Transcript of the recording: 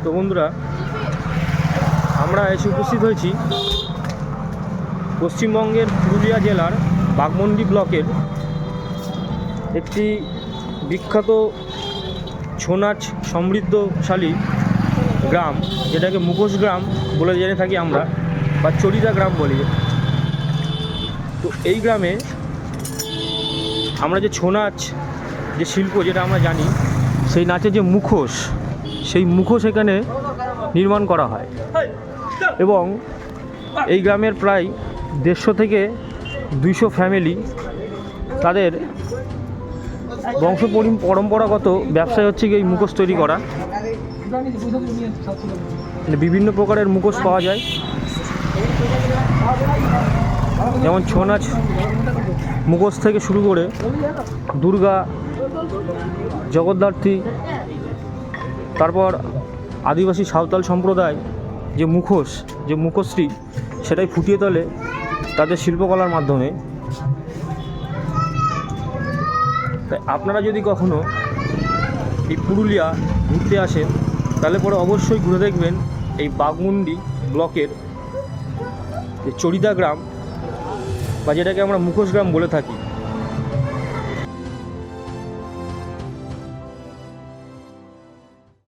তো বন্ধুরা, আমরা এসে উপস্থিত হয়েছি পশ্চিমবঙ্গের পুরুলিয়া জেলার বাঘমুন্ডি ব্লকের একটি বিখ্যাত ছৌ নাচ সমৃদ্ধশালী গ্রাম, যেটাকে মুখোশ গ্রাম বলে জেনে থাকি আমরা, বা চরিদা গ্রাম বলি। তো এই গ্রামে আমরা যে ছৌ নাচ, যে শিল্প যেটা আমরা জানি, সেই নাচের যে মুখোশ, সেই মুখোশ এখানে নির্মাণ করা হয়। এবং এই গ্রামের প্রায় 150 থেকে 200 ফ্যামিলি, তাদের বংশ পরম্পরাগত ব্যবসায় হচ্ছে এই মুখোশ তৈরি করা। বিভিন্ন প্রকারের মুখোশ পাওয়া যায়, যেমন ছৌ নাচ মুখোশ থেকে শুরু করে দুর্গা, জগদ্ধাত্রী, তারপর আদিবাসী সাঁওতাল সম্প্রদায় যে মুখোশ, যে মুখশ্রী, সেটাই ফুটিয়ে তোলে তাদের শিল্পকলার মাধ্যমে। তাই আপনারা যদি কখনো এই পুরুলিয়া ঘুরতে আসেন, তাহলে পরে অবশ্যই ঘুরে দেখবেন এই বাঘমুন্ডি ব্লকের যে চরিদা গ্রাম, বা যেটাকে আমরা মুখোশ গ্রাম বলে থাকি।